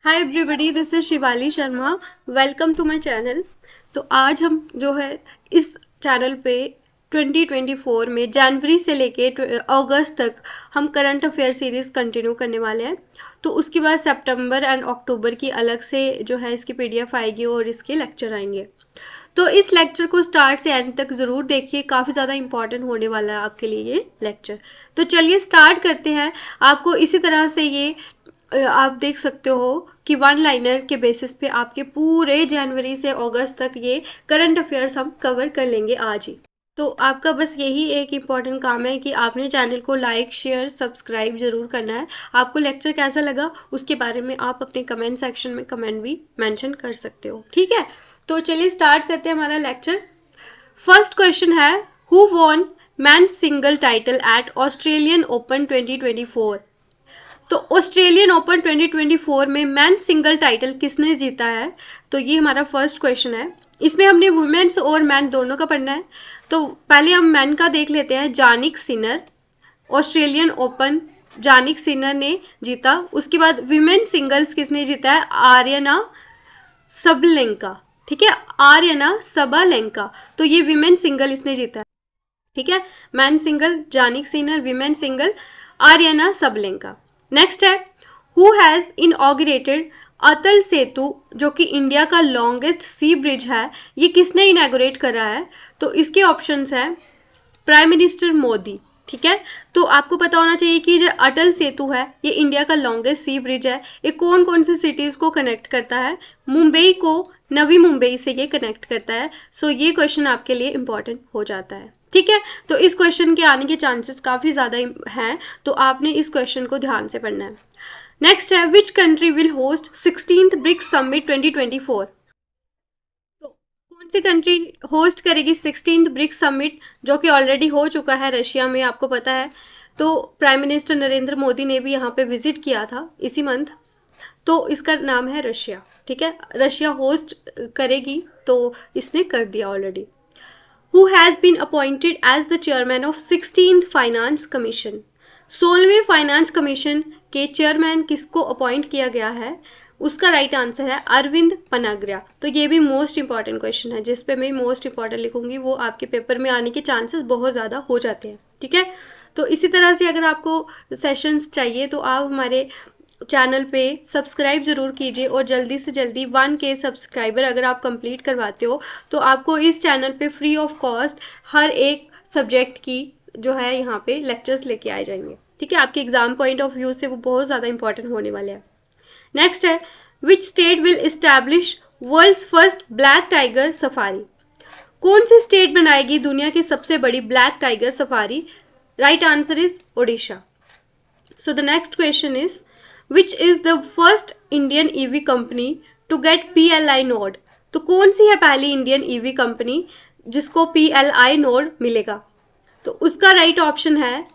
Hi everybody, this is Shivali Sharma. Welcome to my channel. तो आज हम जो है इस चैनल पे 2024 में जनवरी से लेके अगस्त तक हम करंट अफेयर सीरीज कंटिन्यू करने वाले हैं। तो उसके बाद सितंबर एंड अक्टूबर की अलग से जो है इसकी पीडीएफ आएगी और इसके लेक्चर आएंगे। तो इस लेक्चर को स्टार्ट से एंड तक ज़रूर देखिए, काफ़ी ज़्यादा इंपॉर्टेंट होने वाला है आपके लिए ये लेक्चर। तो चलिए स्टार्ट करते हैं। आपको इसी तरह से ये आप देख सकते हो कि वन लाइनर के बेसिस पे आपके पूरे जनवरी से अगस्त तक ये करंट अफेयर्स हम कवर कर लेंगे आज ही। तो आपका बस यही एक इम्पॉर्टेंट काम है कि आपने चैनल को लाइक शेयर सब्सक्राइब जरूर करना है। आपको लेक्चर कैसा लगा उसके बारे में आप अपने कमेंट सेक्शन में कमेंट भी मेंशन कर सकते हो, ठीक है। तो चलिए स्टार्ट करते हैं हमारा लेक्चर। फर्स्ट क्वेश्चन है, who von man single title at Australian open 2024। तो ऑस्ट्रेलियन ओपन 2024 में मैन सिंगल टाइटल किसने जीता है? तो ये हमारा फर्स्ट क्वेश्चन है। इसमें हमने वुमेन्स और मैन दोनों का पढ़ना है। तो पहले हम मैन का देख लेते हैं। जानिक सिनर, ऑस्ट्रेलियन ओपन जानिक सिनर ने जीता। उसके बाद विमेन सिंगल्स किसने जीता है? आर्यना सबलेंका, ठीक है, आर्यना सबालेंका। तो ये विमेन सिंगल इसने जीता है, ठीक है। Man single Jannik Sinner, women single Aryna Sabalenka. Next है, who has inaugurated Atal Setu, जो कि इंडिया का लॉन्गेस्ट सी ब्रिज है, ये किसने इनॉगरेट करा है? तो इसके ऑप्शंस हैं प्राइम मिनिस्टर मोदी, ठीक है। तो आपको पता होना चाहिए कि जो अटल सेतु है ये इंडिया का लॉन्गेस्ट सी ब्रिज है। ये कौन कौन सी सिटीज़ को कनेक्ट करता है? मुंबई को नवी मुंबई से ये कनेक्ट करता है। सो ये क्वेश्चन आपके लिए इंपॉर्टेंट हो जाता है, ठीक है। तो इस क्वेश्चन के आने के चांसेस काफ़ी ज़्यादा हैं, तो आपने इस क्वेश्चन को ध्यान से पढ़ना है। नेक्स्ट है, which country will host 16th BRICS summit 2024। तो कौन सी कंट्री होस्ट करेगी 16th ब्रिक्स समिट, जो कि ऑलरेडी हो चुका है रशिया में, आपको पता है। तो प्राइम मिनिस्टर नरेंद्र मोदी ने भी यहाँ पे विजिट किया था इसी मंथ। तो इसका नाम है रशिया, ठीक है। रशिया होस्ट करेगी, तो इसने कर दिया already. Who has been appointed as the chairman of 16th finance commission. 16वें फाइनेंस कमीशन के चेयरमैन किसको अपॉइंट किया गया है? उसका राइट आंसर है अरविंद पनाग्रिया। तो ये भी मोस्ट इंपॉर्टेंट क्वेश्चन है, जिस पे मैं मोस्ट इंपॉर्टेंट लिखूंगी वो आपके पेपर में आने के चांसेस बहुत ज़्यादा हो जाते हैं, ठीक है। तो इसी तरह से अगर आपको सेशंस चाहिए तो आप हमारे चैनल पे सब्सक्राइब ज़रूर कीजिए, और जल्दी से जल्दी 1K सब्सक्राइबर अगर आप कंप्लीट करवाते हो तो आपको इस चैनल पे फ्री ऑफ कॉस्ट हर एक सब्जेक्ट की जो है यहाँ पे लेक्चर्स लेके आए जाएंगे, ठीक है। आपके एग्जाम पॉइंट ऑफ व्यू से वो बहुत ज़्यादा इंपॉर्टेंट होने वाले हैं। नेक्स्ट है, which state will establish world's first black tiger safari. कौन सी स्टेट बनाएगी दुनिया की सबसे बड़ी black tiger safari? Right answer is Odisha. So the next question is, which is the first Indian EV company to get PLI nod. तो कौन सी है पहली इंडियन ईवी कंपनी जिसको PLI नोड मिलेगा? तो उसका राइट ऑप्शन है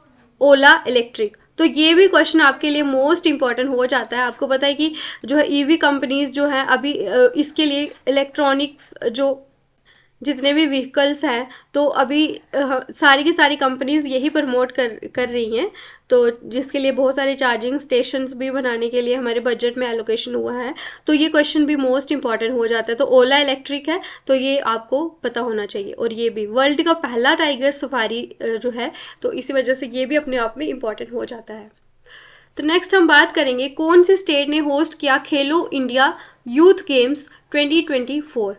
ओला इलेक्ट्रिक। तो ये भी क्वेश्चन आपके लिए मोस्ट इंपॉर्टेंट हो जाता है। आपको पता है कि जो है ईवी कंपनीज जो है अभी इसके लिए इलेक्ट्रॉनिक्स जो जितने भी व्हीकल्स हैं, तो अभी सारी की सारी कंपनीज यही प्रमोट कर रही हैं। तो जिसके लिए बहुत सारे चार्जिंग स्टेशंस भी बनाने के लिए हमारे बजट में एलोकेशन हुआ है। तो ये क्वेश्चन भी मोस्ट इंपॉर्टेंट हो जाता है। तो ओला इलेक्ट्रिक है, तो ये आपको पता होना चाहिए। और ये भी वर्ल्ड का पहला टाइगर सफारी जो है, तो इसी वजह से ये भी अपने आप में इंपॉर्टेंट हो जाता है। तो नेक्स्ट हम बात करेंगे, कौन से स्टेट ने होस्ट किया खेलो इंडिया यूथ गेम्स 2024।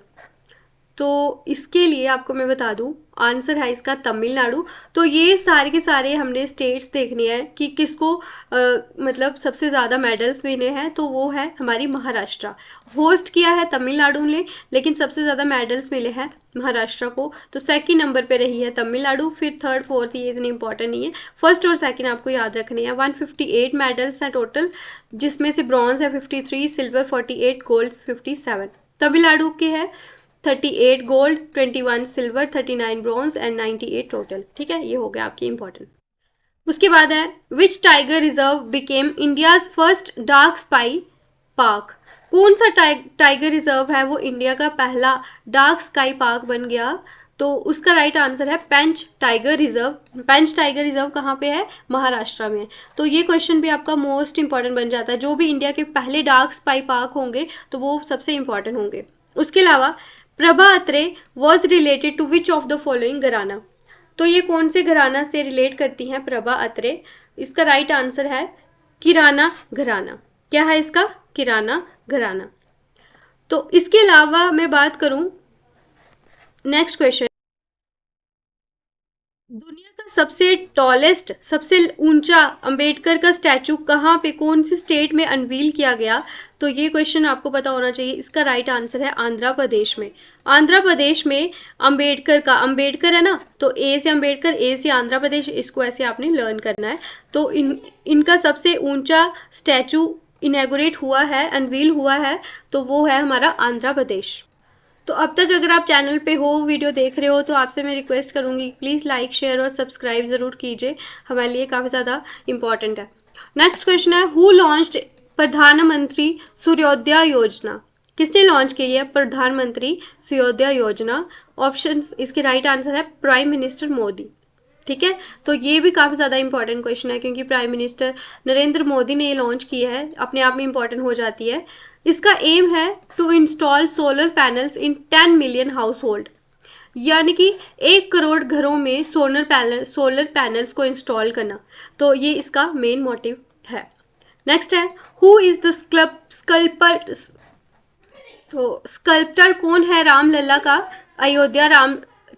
तो इसके लिए आपको मैं बता दूं, आंसर है इसका तमिलनाडु। तो ये सारे के सारे हमने स्टेट्स देखने हैं कि किसको मतलब सबसे ज़्यादा मेडल्स मिले हैं। तो वो है हमारी महाराष्ट्र। होस्ट किया है तमिलनाडु ने, लेकिन सबसे ज़्यादा मेडल्स मिले हैं महाराष्ट्र को। तो सेकंड नंबर पे रही है तमिलनाडु, फिर थर्ड फोर्थ ये इतनी इंपॉर्टेंट नहीं है। फर्स्ट और सेकंड आपको याद रखने हैं। 158 मेडल्स हैं टोटल, जिसमें से ब्रॉन्ज है 53, सिल्वर 48, गोल्ड 57। तमिलनाडु के है 38 gold, 21 silver, 39 bronze and 98 total, ठीक है। ये हो गया आपकी इंपॉर्टेंट। उसके बाद है, which tiger reserve became India's first dark sky park. कौन सा टाइगर रिजर्व है वो इंडिया का पहला डार्क स्काई पार्क बन गया? तो उसका राइट आंसर है पेंच टाइगर रिजर्व। पेंच टाइगर रिजर्व कहाँ पे है? महाराष्ट्र में। तो ये क्वेश्चन भी आपका मोस्ट इंपॉर्टेंट बन जाता है। जो भी इंडिया के पहले डार्क स्काई पार्क होंगे तो वो सबसे इंपॉर्टेंट होंगे। उसके अलावा Prabha Atre was related to which of the following gharana. तो ये कौन से घराना से रिलेट करती हैं प्रभा अत्रे? इसका राइट आंसर है किराना घराना। क्या है इसका? किराना घराना। तो इसके अलावा मैं बात करूं, नेक्स्ट क्वेश्चन, दुनिया का सबसे टॉलेस्ट, सबसे ऊंचा अंबेडकर का स्टैचू कहाँ पे, कौन सी स्टेट में अनवील किया गया? तो ये क्वेश्चन आपको पता होना चाहिए। इसका राइट आंसर है आंध्र प्रदेश में। आंध्र प्रदेश में अंबेडकर का, अंबेडकर है ना, तो ए से अंबेडकर, ए से आंध्र प्रदेश, इसको ऐसे आपने लर्न करना है। तो इनका सबसे ऊंचा स्टैचू इनैगोरेट हुआ है, अनवील हुआ है, तो वो है हमारा आंध्र प्रदेश। तो अब तक अगर आप चैनल पे हो, वीडियो देख रहे हो, तो आपसे मैं रिक्वेस्ट करूंगी प्लीज़ लाइक शेयर और सब्सक्राइब ज़रूर कीजिए, हमारे लिए काफ़ी ज़्यादा इंपॉर्टेंट है। नेक्स्ट क्वेश्चन है, हु लॉन्च्ड प्रधानमंत्री सूर्योदय योजना? किसने लॉन्च की है प्रधानमंत्री सूर्योदय योजना? ऑप्शन, इसके राइट आंसर है प्राइम मिनिस्टर मोदी। ठीक है, तो ये भी काफ़ी ज़्यादा इंपॉर्टेंट क्वेश्चन है क्योंकि प्राइम मिनिस्टर नरेंद्र मोदी ने ये लॉन्च किया है, अपने आप में इंपॉर्टेंट हो जाती है। इसका एम है to install solar panels in 10 million household, यानी कि 1 करोड़ घरों में सोलर पैनल्स को इंस्टॉल करना। तो ये इसका मेन मोटिव है। नेक्स्ट है, हु इज द स्कल्पर, तो स्कल्प्टर कौन है रामलला का? अयोध्या राम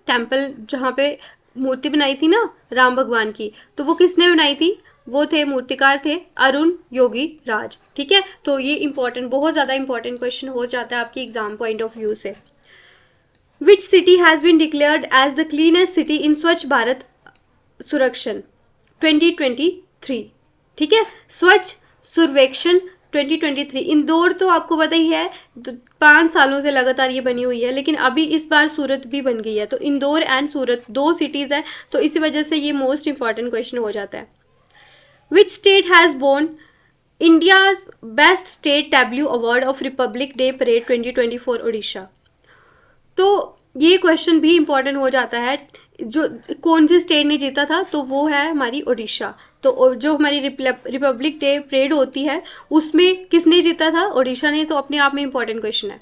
टेम्पल जहाँ पे मूर्ति बनाई थी ना राम भगवान की, तो वो किसने बनाई थी? वो थे, मूर्तिकार थे अरुण योगी राज। ठीक है, तो ये इंपॉर्टेंट, बहुत ज़्यादा इंपॉर्टेंट क्वेश्चन हो जाता है आपकी एग्जाम पॉइंट ऑफ व्यू से। Which city has been declared as the cleanest city in Swachh Bharat सर्वेक्षण 2023? ठीक है, स्वच्छ सर्वेक्षण 2023। इंदौर तो आपको पता ही है, 5 सालों से लगातार ये बनी हुई है, लेकिन अभी इस बार सूरत भी बन गई है। तो इंदौर एंड सूरत 2 सिटीज़ है, तो इसी वजह से ये मोस्ट इंपॉर्टेंट क्वेश्चन हो जाता है। Which state has bone India's best state tableau award of Republic Day parade 2024 Odisha? तो ये क्वेश्चन भी इंपॉर्टेंट हो जाता है। जो कौन सी स्टेट ने जीता था, तो वो है हमारी ओडिशा। तो जो हमारी रिपब्लिक डे परेड होती है उसमें किसने जीता था? ओडिशा ने। तो अपने आप में इंपॉर्टेंट क्वेश्चन है।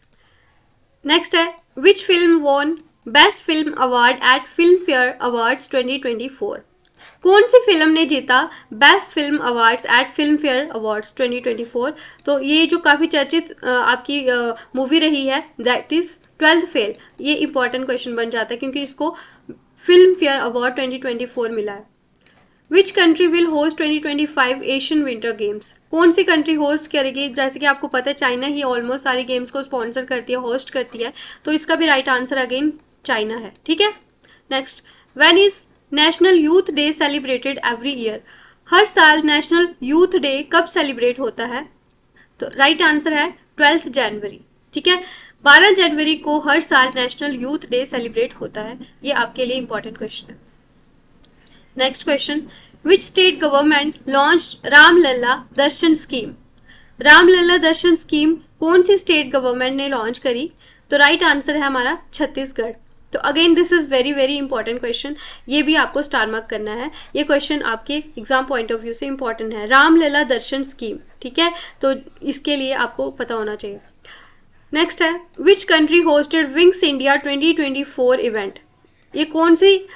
नेक्स्ट है, which film won best film award at Filmfare awards 2024? कौन सी फिल्म ने जीता best film awards at Filmfare awards 2024? तो ये जो काफ़ी चर्चित आपकी मूवी रही है, दैट इज 12th फेल। ये इंपॉर्टेंट क्वेश्चन बन जाता है क्योंकि इसको फिल्म फेयर अवार्ड 2024 मिला है। Which country will host 2025 Asian winter games? कौन सी कंट्री होस्ट करेगी? जैसे कि आपको पता है चाइना ही ऑलमोस्ट सारी गेम्स को स्पॉन्सर करती है, होस्ट करती है, तो इसका भी राइट आंसर अगेन चाइना है। ठीक है, next, when is national youth day celebrated every year? हर साल नेशनल यूथ डे कब सेलिब्रेट होता है? तो राइट आंसर है 12 जनवरी। ठीक है, 12 जनवरी को हर साल नेशनल यूथ डे सेलिब्रेट होता है। ये आपके लिए इंपॉर्टेंट क्वेश्चन है। Next question, which state government launch Ramlala Darshan scheme? Ramlala Darshan scheme कौन सी स्टेट गवर्नमेंट ने लॉन्च करी? तो राइट आंसर है हमारा छत्तीसगढ़। तो again this is very very important question, ये भी आपको स्टार मार्क करना है। ये क्वेश्चन आपके एग्जाम पॉइंट ऑफ व्यू से इंपॉर्टेंट है, रामलला दर्शन स्कीम। ठीक है, तो इसके लिए आपको पता होना चाहिए। नेक्स्ट है, which country hosted wings India 2024 event? ये कौन सी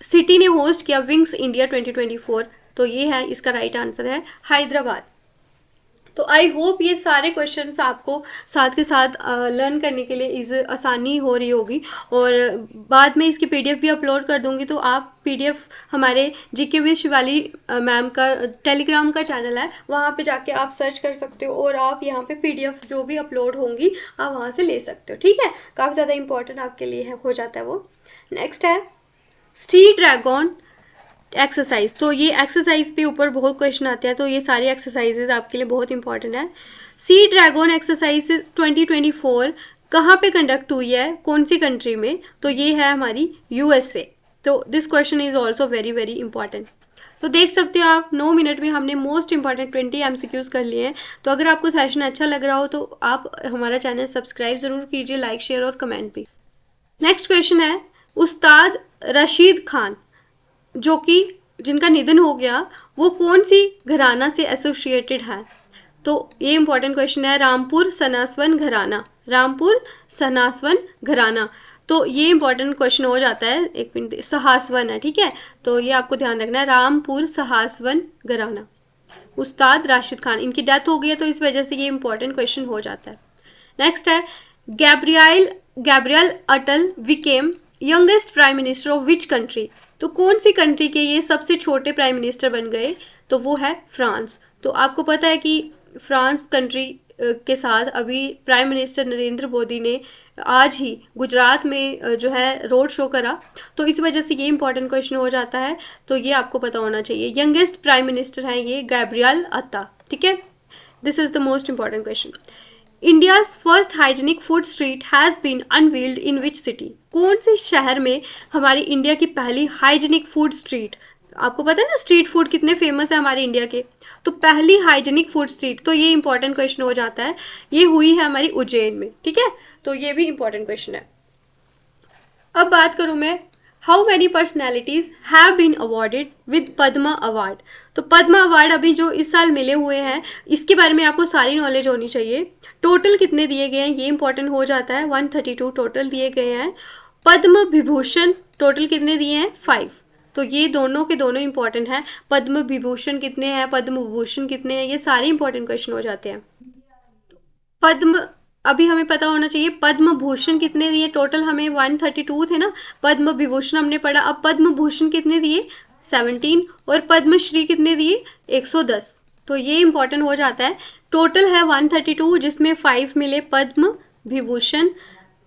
सिटी ने होस्ट किया विंग्स इंडिया 2024? तो ये है, इसका राइट आंसर है हैदराबाद। तो आई होप ये सारे क्वेश्चंस आपको साथ के साथ लर्न करने के लिए आसानी हो रही होगी, और बाद में इसकी पीडीएफ भी अपलोड कर दूंगी। तो आप पीडीएफ हमारे जीके विद शिवाली मैम का टेलीग्राम का चैनल है, वहाँ पे जाके आप सर्च कर सकते हो और आप यहाँ पे पीडीएफ जो भी अपलोड होंगी आप वहाँ से ले सकते हो। ठीक है, काफ़ी ज़्यादा इंपॉर्टेंट आपके लिए हो जाता है वो। नेक्स्ट है सी ड्रैगन एक्सरसाइज। तो ये एक्सरसाइज पे ऊपर बहुत क्वेश्चन आते हैं, तो ये सारी एक्सरसाइजेज आपके लिए बहुत इंपॉर्टेंट है। सी ड्रैगन एक्सरसाइज 2024 कहाँ पे कंडक्ट हुई है, कौन सी कंट्री में? तो ये है हमारी यूएसए। तो this question is also very very important. तो देख सकते हो आप 9 मिनट में हमने मोस्ट इंपॉर्टेंट 20 MCQs कर लिए हैं। तो अगर आपको सेशन अच्छा लग रहा हो तो आप हमारा चैनल सब्सक्राइब ज़रूर कीजिए, लाइक शेयर और कमेंट भी। नेक्स्ट क्वेश्चन है, उस्ताद रशीद खान जो कि जिनका निधन हो गया, वो कौन सी घराना से एसोसिएटेड है? तो ये इंपॉर्टेंट क्वेश्चन है, रामपुर सनासवन घराना, रामपुर सनासवन घराना। तो ये इंपॉर्टेंट क्वेश्चन हो जाता है, एक मिनट, सहासवन है, ठीक है, तो ये आपको ध्यान रखना है, रामपुर सहासवन घराना। उस्ताद राशिद खान, इनकी डेथ हो गई है तो इस वजह से ये इंपॉर्टेंट क्वेश्चन हो जाता है। नेक्स्ट है, Gabriel Atal became youngest prime minister of which country? तो कौन सी कंट्री के ये सबसे छोटे प्राइम मिनिस्टर बन गए? तो वो है फ्रांस। तो आपको पता है कि फ्रांस कंट्री के साथ अभी प्राइम मिनिस्टर नरेंद्र मोदी ने आज ही गुजरात में जो है रोड शो करा, तो इस वजह से ये इंपॉर्टेंट क्वेश्चन हो जाता है, तो ये आपको पता होना चाहिए। यंगेस्ट प्राइम मिनिस्टर हैं ये गैब्रियल अत्ता, ठीक है, this is the most important question. India's first hygienic food street has been unveiled in which city? कौन से शहर में हमारी इंडिया की पहली हाइजीनिक फूड स्ट्रीट, आपको पता है ना स्ट्रीट फूड कितने फेमस है हमारे इंडिया के, तो पहली हाइजीनिक फूड स्ट्रीट, तो ये इंपॉर्टेंट क्वेश्चन हो जाता है, ये हुई है हमारी उज्जैन में, ठीक है, तो ये भी इंपॉर्टेंट क्वेश्चन है। अब बात करूं मैं, how many personalities have been awarded with Padma award? तो पद्मा अवार्ड अभी जो इस साल मिले हुए हैं, इसके बारे में आपको सारी नॉलेज होनी चाहिए। टोटल कितने दिए गए हैं ये इंपॉर्टेंट हो जाता है, 132 टोटल दिए गए हैं। पद्म विभूषण टोटल कितने दिए हैं? 5। तो ये दोनों के दोनों इंपॉर्टेंट हैं, पद्म विभूषण कितने हैं, पद्म विभूषण कितने हैं, ये सारे इंपॉर्टेंट क्वेश्चन हो जाते हैं। पद्म अभी हमें पता होना चाहिए पद्म भूषण कितने दिए, टोटल हमें 132 थे ना, पद्म विभूषण हमने पढ़ा, अब पद्म भूषण कितने दिए? 17, और पद्मश्री कितने दिए? 110। तो ये इंपॉर्टेंट हो जाता है, टोटल है 132 जिसमें 5 मिले पद्म विभूषण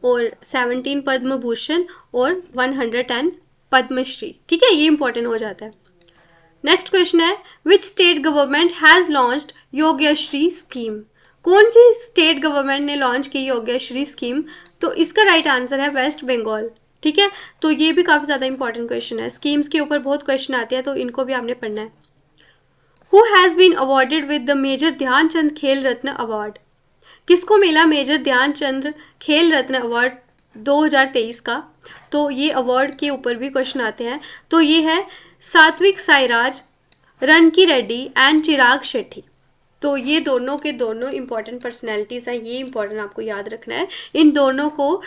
और 17 पद्म भूषण और 110 पद्मश्री, ठीक है, ये इंपॉर्टेंट हो जाता है। नेक्स्ट क्वेश्चन है, which state government has launched Yogyashree scheme? कौन सी स्टेट गवर्नमेंट ने लॉन्च की योग्यश्री स्कीम? तो इसका राइट आंसर है वेस्ट बंगाल, ठीक है, तो ये भी काफी ज्यादा इंपॉर्टेंट क्वेश्चन है, स्कीम्स के ऊपर बहुत क्वेश्चन आते हैं तो इनको भी आपने पढ़ना है। Who has been awarded with the Major Dhyanchand Khel Ratna award? किसको मिला मेजर ध्यानचंद खेल रत्न अवार्ड 2023 का? तो ये अवार्ड के ऊपर भी क्वेश्चन आते हैं, तो ये है सात्विक साईराज, रणकी रेड्डी एंड चिराग शेट्टी। तो ये दोनों के दोनों इंपॉर्टेंट पर्सनैलिटीज हैं, ये इंपॉर्टेंट आपको याद रखना है, इन दोनों को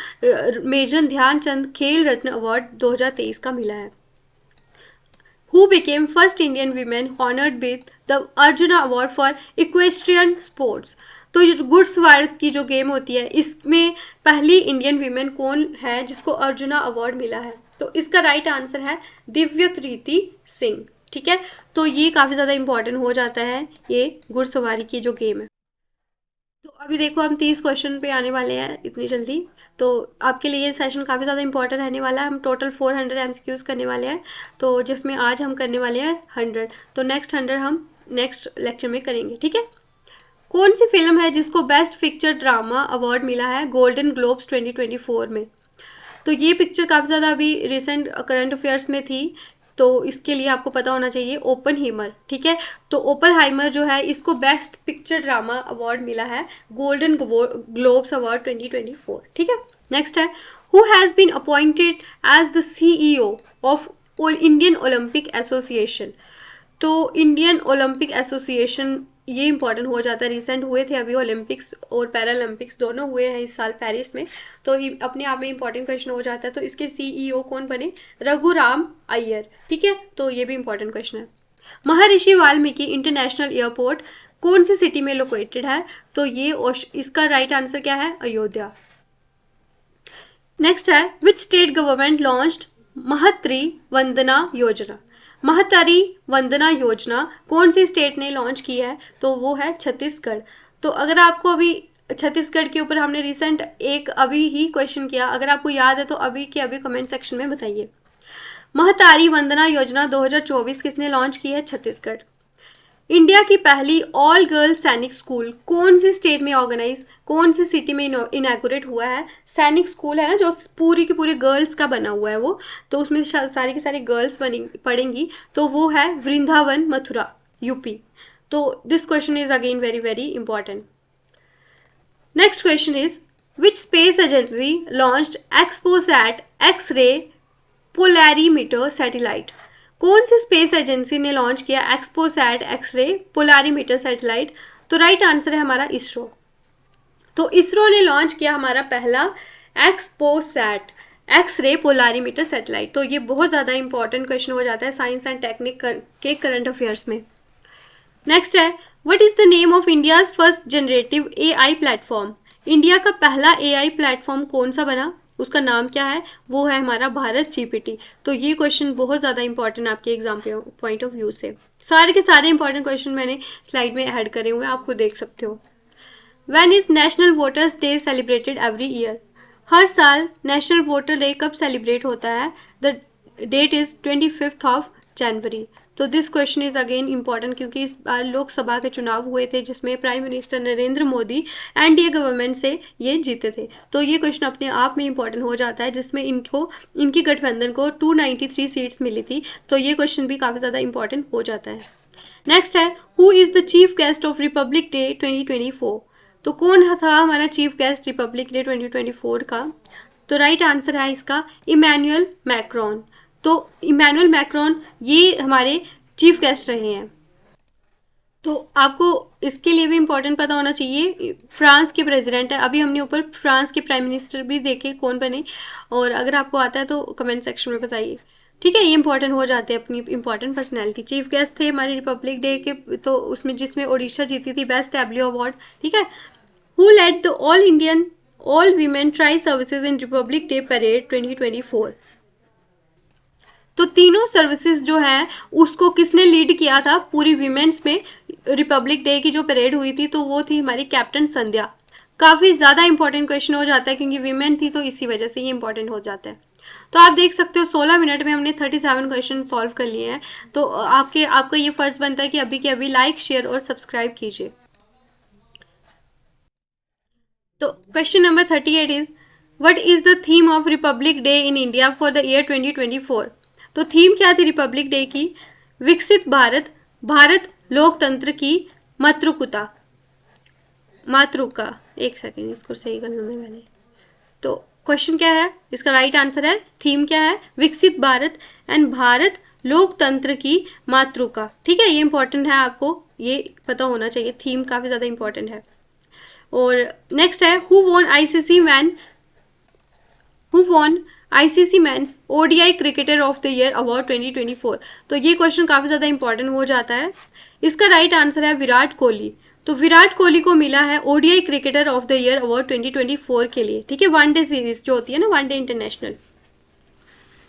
मेजर ध्यानचंद खेल रत्न अवार्ड 2023 का मिला है। Who became first Indian women honored with the Arjuna Award for Equestrian Sports? तो ये घुड़सवार की जो गेम होती है इसमें पहली इंडियन वीमेन कौन है जिसको अर्जुना अवार्ड मिला है? तो इसका राइट आंसर है दिव्यकृति सिंह, ठीक है, तो ये काफी ज्यादा इंपॉर्टेंट हो जाता है ये घुड़सवारी की जो गेम है। तो अभी देखो हम 30 क्वेश्चन पे आने वाले हैं इतनी जल्दी, तो आपके लिए ये सेशन काफ़ी ज़्यादा इंपॉर्टेंट रहने वाला है। हम टोटल 400 MCQs करने वाले हैं, तो जिसमें आज हम करने वाले हैं 100, तो नेक्स्ट 100 हम नेक्स्ट लेक्चर में करेंगे, ठीक है। कौन सी फिल्म है जिसको बेस्ट पिक्चर ड्रामा अवार्ड मिला है गोल्डन ग्लोब्स 2024 में? तो ये पिक्चर काफ़ी ज़्यादा अभी रिसेंट करंट अफेयर्स में थी, तो इसके लिए आपको पता होना चाहिए ओपनहीमर, ठीक है, तो ओपनहाइमर जो है इसको बेस्ट पिक्चर ड्रामा अवार्ड मिला है गोल्डन ग्लोब्स अवार्ड 2024, ठीक है। नेक्स्ट है, who has been appointed as the CEO of Indian Olympic Association? तो इंडियन ओलंपिक एसोसिएशन ये इंपॉर्टेंट हो जाता है, रिसेंट हुए थे अभी ओलंपिक्स और पैरालंपिक्स दोनों हुए हैं इस साल पेरिस में, तो अपने आप में इंपॉर्टेंट क्वेश्चन हो जाता है। तो इसके CEO कौन बने? रघुराम अय्यर, ठीक है, तो ये भी इंपॉर्टेंट क्वेश्चन है। महर्षि वाल्मीकि इंटरनेशनल एयरपोर्ट कौन सी सिटी में लोकेटेड है? तो ये इसका राइट आंसर क्या है? अयोध्या। नेक्स्ट है, which state government launched महत्री Vandana Yojana? महतारी वंदना योजना कौन सी स्टेट ने लॉन्च की है? तो वो है छत्तीसगढ़। तो अगर आपको अभी छत्तीसगढ़ के ऊपर हमने रिसेंट एक अभी ही क्वेश्चन किया, अगर आपको याद है तो अभी के अभी कमेंट सेक्शन में बताइए। महतारी वंदना योजना 2024 किसने लॉन्च की है? छत्तीसगढ़। इंडिया की पहली ऑल गर्ल्स सैनिक स्कूल कौन सी स्टेट में ऑर्गेनाइज, कौन सी सिटी में इनैगोरेट हुआ है? सैनिक स्कूल है ना जो पूरी की पूरी गर्ल्स का बना हुआ है वो, तो उसमें सारी की सारी गर्ल्स पढ़ेंगी, तो वो है वृंदावन मथुरा यूपी। तो this question is again very very important. Next question is, which space agency launched XPoSat X-ray polarimeter satellite. कौन सी स्पेस एजेंसी ने लॉन्च किया एक्सपोसैट एक्सरे पोलैरीमीटर सैटेलाइट? तो राइट आंसर है हमारा इसरो। तो इसरो ने लॉन्च किया हमारा पहला एक्सपोसैट एक्सरे पोलैरीमीटर सैटेलाइट। तो ये बहुत ज़्यादा इंपॉर्टेंट क्वेश्चन हो जाता है साइंस एंड टेक्निक के करंट अफेयर्स में। नेक्स्ट है, what is the name of India's first generative AI platform? India का पहला एआई प्लेटफॉर्म कौन सा बना, उसका नाम क्या है? वो है हमारा भारत जीपीटी। तो ये क्वेश्चन बहुत ज़्यादा इंपॉर्टेंट आपके एग्जाम पॉइंट ऑफ व्यू से। सारे के सारे इंपॉर्टेंट क्वेश्चन मैंने स्लाइड में ऐड करे हुए हैं, आप खुद देख सकते हो। When is national voters day celebrated every year? हर साल नेशनल वोटर डे कब सेलिब्रेट होता है? The date is 25 of January. तो this question is again important क्योंकि इस बार लोकसभा के चुनाव हुए थे जिसमें prime minister Narendra Modi NDA government से ये जीते थे। तो ये क्वेश्चन अपने आप में इंपॉर्टेंट हो जाता है जिसमें इनकी गठबंधन को 293 सीट्स मिली थी। तो ये क्वेश्चन भी काफ़ी ज़्यादा इंपॉर्टेंट हो जाता है। नेक्स्ट है, who is the chief guest of Republic day 2024? तो कौन था हमारा चीफ गेस्ट रिपब्लिक डे 2024 का? तो राइट आंसर है इसका इमैनुअल मैक्रोन। तो इमैनुअल मैक्रोन ये हमारे चीफ गेस्ट रहे हैं। तो आपको इसके लिए भी इम्पोर्टेंट पता होना चाहिए, फ्रांस के प्रेसिडेंट है। अभी हमने ऊपर फ्रांस के प्राइम मिनिस्टर भी देखे कौन बने, और अगर आपको आता है तो कमेंट सेक्शन में बताइए। ठीक है, ये इंपॉर्टेंट हो जाते हैं अपनी इंपॉर्टेंट पर्सनैलिटी। चीफ गेस्ट थे हमारे रिपब्लिक डे के, तो उसमें जिसमें ओडिशा जीती थी बेस्ट टैब्लो अवार्ड। ठीक है, who led the all Indian all women tri services in Republic Day parade 2024? तो तीनों सर्विसेज जो है उसको किसने लीड किया था पूरी वीमेंस में? रिपब्लिक डे की जो परेड हुई थी तो वो थी हमारी कैप्टन संध्या। काफ़ी ज़्यादा इंपॉर्टेंट क्वेश्चन हो जाता है क्योंकि वीमेन थी, तो इसी वजह से ये इंपॉर्टेंट हो जाता है। तो आप देख सकते हो 16 मिनट में हमने 37 क्वेश्चन सॉल्व कर लिए हैं। तो आपका ये फर्ज बनता है कि अभी के अभी लाइक शेयर और सब्सक्राइब कीजिए। तो question number 38 is, what is the theme of Republic day in India for the year 2024? तो थीम क्या थी रिपब्लिक डे की? विकसित भारत, भारत लोकतंत्र की मातृका। एक सेकेंड, इसको सही करना मैं पहले। तो क्वेश्चन क्या है, इसका राइट आंसर है, थीम क्या है? विकसित भारत एंड भारत लोकतंत्र की मातृका। ठीक है, ये इंपॉर्टेंट है, आपको ये पता होना चाहिए, थीम काफ़ी ज़्यादा इंपॉर्टेंट है। और नेक्स्ट है, who von ICC men's ODI cricketer of the year award 2024? तो ये क्वेश्चन काफ़ी ज़्यादा इंपॉर्टेंट हो जाता है। इसका राइट आंसर है विराट कोहली। तो विराट कोहली को मिला है ODI cricketer of the year award 2024 के लिए। ठीक है, वनडे सीरीज जो होती है ना, वनडे इंटरनेशनल।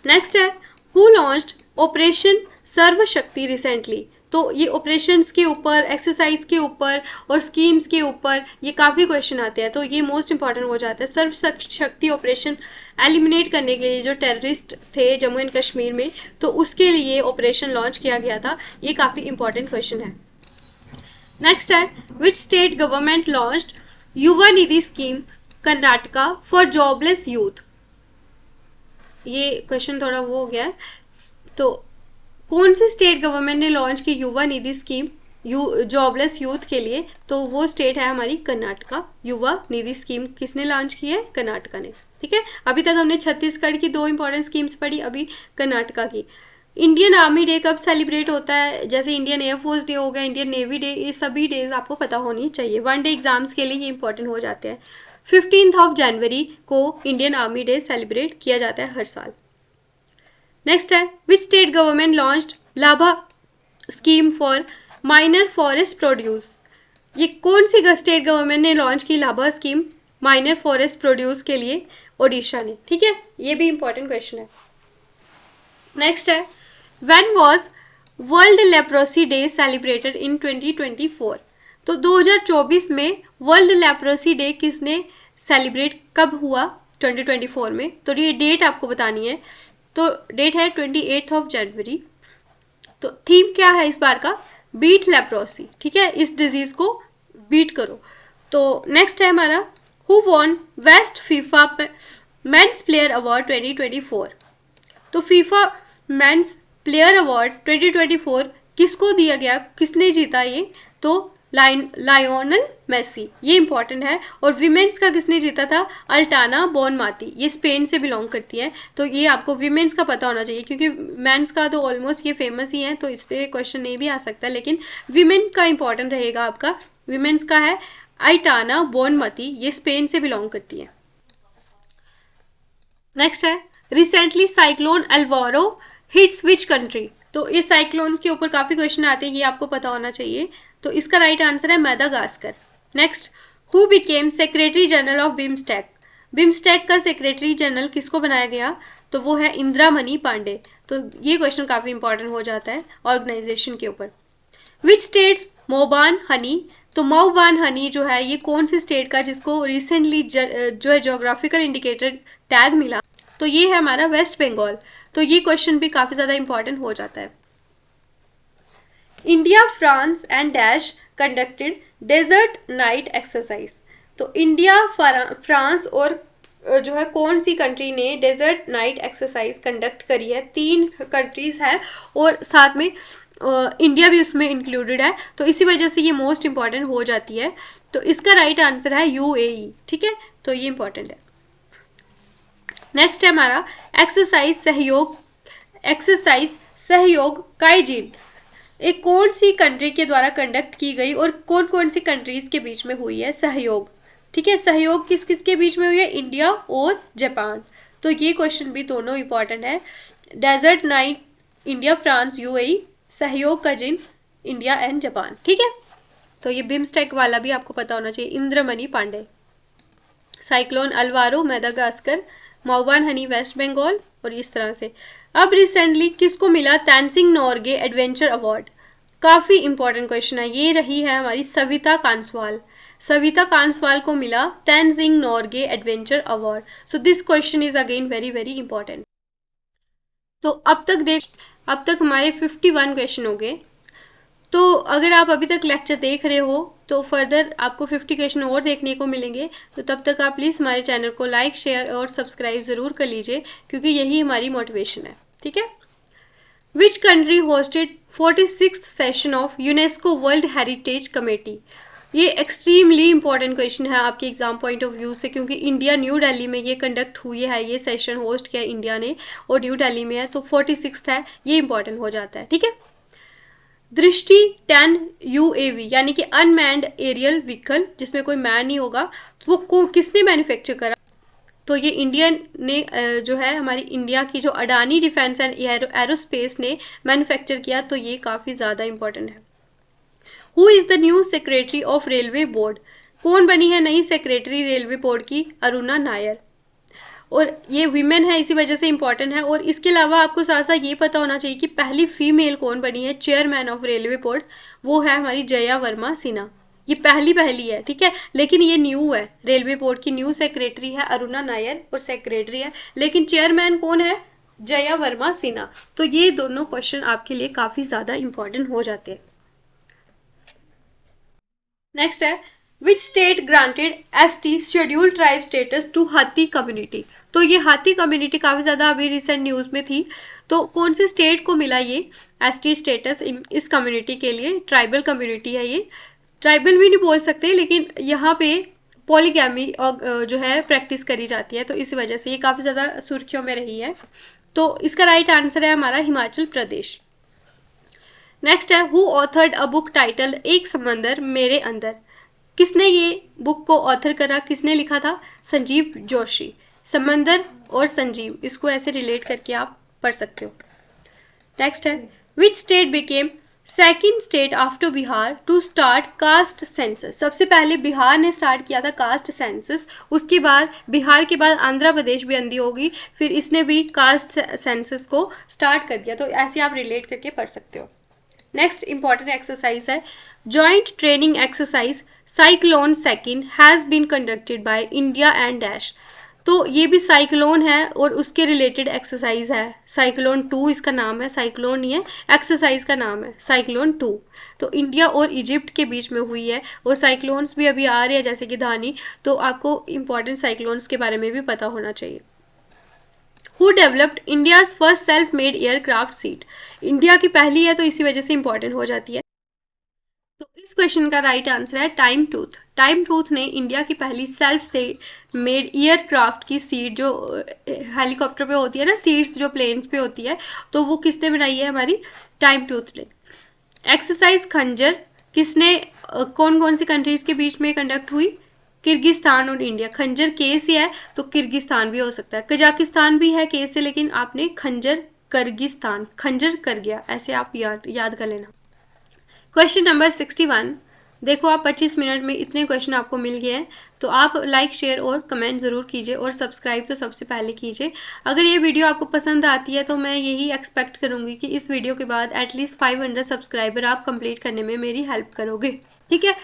नेक्स्ट है, हु लॉन्च्ड ऑपरेशन सर्वशक्ति रिसेंटली? तो ये ऑपरेशंस के ऊपर, एक्सरसाइज के ऊपर और स्कीम्स के ऊपर ये काफ़ी क्वेश्चन आते हैं, तो ये मोस्ट इंपॉर्टेंट हो जाता है। सर्वशक्ति ऑपरेशन एलिमिनेट करने के लिए जो टेररिस्ट थे जम्मू एंड कश्मीर में, तो उसके लिए ऑपरेशन लॉन्च किया गया था। ये काफ़ी इंपॉर्टेंट क्वेश्चन है। नेक्स्ट है, which state government launched Yuva Nidhi scheme Karnataka for jobless youth? ये क्वेश्चन थोड़ा वो हो गया है। तो कौन सी स्टेट गवर्नमेंट ने लॉन्च की Yuva Nidhi scheme jobless youth के लिए? तो वो स्टेट है हमारी कर्नाटका। युवा निधि स्कीम किसने लॉन्च की है? कर्नाटका ने। ठीक है, अभी तक हमने छत्तीसगढ़ की 2 इंपॉर्टेंट स्कीम्स पढ़ी, अभी कर्नाटका की। इंडियन आर्मी डे कब सेलिब्रेट होता है? जैसे इंडियन एयरफोर्स डे हो गया, इंडियन नेवी डे, ये सभी डेज आपको पता होनी चाहिए। वनडे एग्जाम्स के लिए ये इंपॉर्टेंट हो जाते हैं। 15 जनवरी को इंडियन आर्मी डे सेलिब्रेट किया जाता है हर साल। नेक्स्ट है, which state government launched Lava scheme for minor forest produce? ये कौन सी स्टेट गवर्नमेंट ने लॉन्च की लाभा स्कीम माइनर फॉरेस्ट प्रोड्यूस के लिए? ओडिशा ने। ठीक है, ये भी इंपॉर्टेंट क्वेश्चन है। नेक्स्ट है, when was world leprosy day celebrated in 2024? तो 2024 में वर्ल्ड लेप्रोसी डे किसने सेलिब्रेट कब हुआ 2024 में? तो ये डेट आपको बतानी है। तो डेट है 28 जनवरी। तो थीम क्या है इस बार का? Beat leprosy. ठीक है, इस डिजीज को बीट करो। तो नेक्स्ट है हमारा, who won best FIFA men's player award 2024? तो फीफा मेंस प्लेयर अवार्ड 2024 किसको दिया गया, किसने जीता ये? तो लायोनल मेसी, ये इंपॉर्टेंट है। और विमेंस का किसने जीता था? अल्टाना बोनमाती, ये स्पेन से बिलोंग करती है। तो ये आपको विमेंस का पता होना चाहिए, क्योंकि मेंस का तो ऑलमोस्ट ये फेमस ही है, तो इस पर क्वेश्चन नहीं भी आ सकता, लेकिन विमेन का इंपॉर्टेंट रहेगा आपका। विमेंस का है अल्टाना बोनमाती, ये स्पेन से बिलोंग करती है। नेक्स्ट है, recently cyclone Alvaro hits which country. तो ये साइक्लोन के ऊपर काफी क्वेश्चन आते हैं, ये आपको पता होना चाहिए। तो इसका राइट आंसर है Madagascar. Next, who became secretary general of BIMSTEC. BIMSTEC का सेक्रेटरी जनरल किसको बनाया गया? तो वो है इंदिरा मणि पांडे। तो ये क्वेश्चन काफी इंपॉर्टेंट हो जाता है ऑर्गेनाइजेशन के ऊपर। Which states Mouban honey. तो मौबान हनी जो है ये कौन सी स्टेट का, जिसको रिसेंटली जो है ज्योग्राफिकल इंडिकेटर टैग मिला, तो ये है हमारा वेस्ट बंगाल। तो ये क्वेश्चन भी काफी ज्यादा इंपॉर्टेंट हो जाता है। India, France and dash conducted Desert Knight exercise. तो इंडिया, फ्रांस और जो है कौन सी कंट्री ने डेजर्ट नाइट एक्सरसाइज कंडक्ट करी है? 3 कंट्रीज है और साथ में इंडिया भी उसमें इंक्लूडेड है, तो इसी वजह से ये मोस्ट इंपॉर्टेंट हो जाती है। तो इसका राइट आंसर है यूएई। ठीक है, तो ये इंपॉर्टेंट है। नेक्स्ट है हमारा एक्सरसाइज सहयोग काइजिन, एक कौन सी कंट्री के द्वारा कंडक्ट की गई और कौन कौन सी कंट्रीज के बीच में हुई है सहयोग? ठीक है, सहयोग किस किस के बीच में हुई है? इंडिया और जापान। तो ये क्वेश्चन भी दोनों इंपॉर्टेंट है। Desert Knight India, France, UAE, सहयोग का जिन इंडिया एंड जापान। ठीक है, तो ये बिम्स्टेक वाला भी आपको पता होना चाहिए। Indramani Pandey, cyclone Alvaro Madagascar, Mouban honey West Bengal, और इस तरह से। अब रिसेंटली किसको मिला तेनजिंग नोर्गे एडवेंचर अवार्ड? काफी इंपॉर्टेंट क्वेश्चन है, ये रही है हमारी सविता कांसवाल। सविता कांसवाल को मिला Tenzing Norgay adventure award. So this question is again very very important. तो अब तक हमारे 51 क्वेश्चन हो गए। तो अगर आप अभी तक लेक्चर देख रहे हो तो फर्दर आपको 50 क्वेश्चन और देखने को मिलेंगे। तो तब तक आप प्लीज़ हमारे चैनल को लाइक, शेयर और सब्सक्राइब ज़रूर कर लीजिए, क्योंकि यही हमारी मोटिवेशन है। ठीक है। Which country hosted 46th session of UNESCO world heritage committee? ये एक्सट्रीमली इंपॉर्टेंट क्वेश्चन है आपके एग्जाम पॉइंट ऑफ व्यू से, क्योंकि इंडिया न्यू दिल्ली में ये कंडक्ट हुई है, ये सेशन होस्ट किया इंडिया ने और न्यू दिल्ली में है, तो 46th है, ये इंपॉर्टेंट हो जाता है। ठीक है। दृष्टि 10 UAV यानी कि अनमैन्ड एरियल व्हीकल, जिसमें कोई मैन नहीं होगा, वो किसने मैन्युफैक्चर करा? तो ये इंडियन ने जो है हमारी इंडिया की जो अडानी डिफेंस एंड एरोस्पेस ने मैन्युफैक्चर किया। तो ये काफ़ी ज़्यादा इंपॉर्टेंट है। Who is the new secretary of railway board? कौन बनी है नई सेक्रेटरी रेलवे बोर्ड की? अरुणा नायर। और ये वीमेन है, इसी वजह से इंपॉर्टेंट है। और इसके अलावा आपको साथ साथ ये पता होना चाहिए कि पहली फीमेल कौन बनी है चेयरमैन ऑफ रेलवे बोर्ड? वो है हमारी जया वर्मा सिन्हा। ये पहली है। ठीक है, लेकिन ये न्यू है, रेलवे बोर्ड की न्यू सेक्रेटरी है अरुणा नायर और सेक्रेटरी है, लेकिन चेयरमैन कौन है? जया वर्मा सिन्हा। तो ये दोनों क्वेश्चन आपके लिए काफी ज्यादा इंपॉर्टेंट हो जाते हैं। नेक्स्ट है, which state granted ST scheduled tribe status to Hatti community? तो ये हाथी कम्युनिटी काफ़ी ज़्यादा अभी रिसेंट न्यूज़ में थी। तो कौन सी स्टेट को मिला ये ST स्टेटस इस कम्युनिटी के लिए? ट्राइबल कम्युनिटी है ये, ट्राइबल भी नहीं बोल सकते, लेकिन यहाँ पे पॉलीगैमी जो है प्रैक्टिस करी जाती है, तो इस वजह से ये काफ़ी ज़्यादा सुर्खियों में रही है। तो इसका राइट आंसर है हमारा हिमाचल प्रदेश। नेक्स्ट है, who authored a book title एक समंदर मेरे अंदर? किसने ये बुक को ऑथर करा, किसने लिखा था? संजीव जोशी। समंदर और संजीव, इसको ऐसे रिलेट करके आप पढ़ सकते हो। नेक्स्ट है, which state became second state after Bihar to start caste census? सबसे पहले बिहार ने स्टार्ट किया था कास्ट सेंसस, उसके बाद बिहार के बाद आंध्र प्रदेश भी अंधी होगी, फिर इसने भी कास्ट सेंसस को स्टार्ट कर दिया। तो ऐसे आप रिलेट करके पढ़ सकते हो। नेक्स्ट इंपॉर्टेंट एक्सरसाइज है, joint training exercise cyclone second has been conducted by India and dash. तो ये भी साइक्लोन है और उसके रिलेटेड एक्सरसाइज है। साइक्लोन 2 इसका नाम है, साइक्लोन नहीं है, एक्सरसाइज का नाम है साइक्लोन 2। तो इंडिया और इजिप्ट के बीच में हुई है, और साइक्लोन्स भी अभी आ रहे हैं जैसे कि धानी, तो आपको इंपॉर्टेंट साइक्लोन्स के बारे में भी पता होना चाहिए। Who developed India's first self made aircraft seat? India की पहली है, तो इसी वजह से इंपॉर्टेंट हो जाती है। तो इस क्वेश्चन का राइट आंसर है टाइम टूथ। टाइम टूथ ने इंडिया की पहली सेल्फ से मेड एयरक्राफ्ट की सीट, जो हेलीकॉप्टर पे होती है ना सीट्स, जो प्लेन्स पे होती है, तो वो किसने बनाई है? हमारी टाइम टूथ ने। एक्सरसाइज खंजर किसने कौन कौन सी कंट्रीज के बीच में कंडक्ट हुई? किर्गिस्तान और इंडिया। खंजर के से है तो किर्गिस्तान भी हो सकता है, कजाकिस्तान भी है के से, लेकिन आपने खंजर किर्गिस्तान, खंजर कर गया, ऐसे आप याद कर लेना। Question number 61। देखो आप 25 मिनट में इतने क्वेश्चन आपको मिल गए हैं, तो आप लाइक शेयर और कमेंट ज़रूर कीजिए और सब्सक्राइब तो सबसे पहले कीजिए। अगर ये वीडियो आपको पसंद आती है तो मैं यही एक्सपेक्ट करूँगी कि इस वीडियो के बाद एटलीस्ट 500 सब्सक्राइबर आप कंप्लीट करने में मेरी हेल्प करोगे, ठीक है।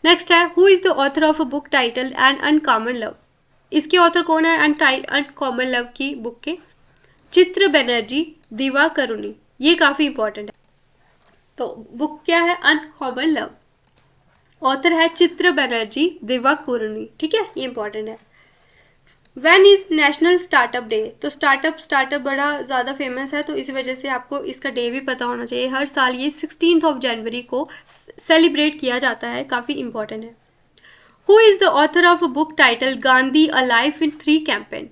नेक्स्ट है, who is the author of a book title an uncommon love. इसके ऑथर कौन है अनकॉमन लव की बुक के? चित्र बनर्जी, दिवाकरुणी। ये काफ़ी इंपॉर्टेंट है। तो बुक क्या है? Uncommon love. ऑथर है चित्र बनर्जी, दिवाकरुणी, ठीक है, ये इंपॉर्टेंट है। When is national startup day. तो स्टार्टअप बड़ा ज़्यादा फेमस है, तो इस वजह से आपको इसका डे भी पता होना चाहिए। हर साल ये 16 जनवरी को सेलिब्रेट किया जाता है, काफ़ी इंपॉर्टेंट है। Who is the author of a book title Gandhi a life in 3 campaign.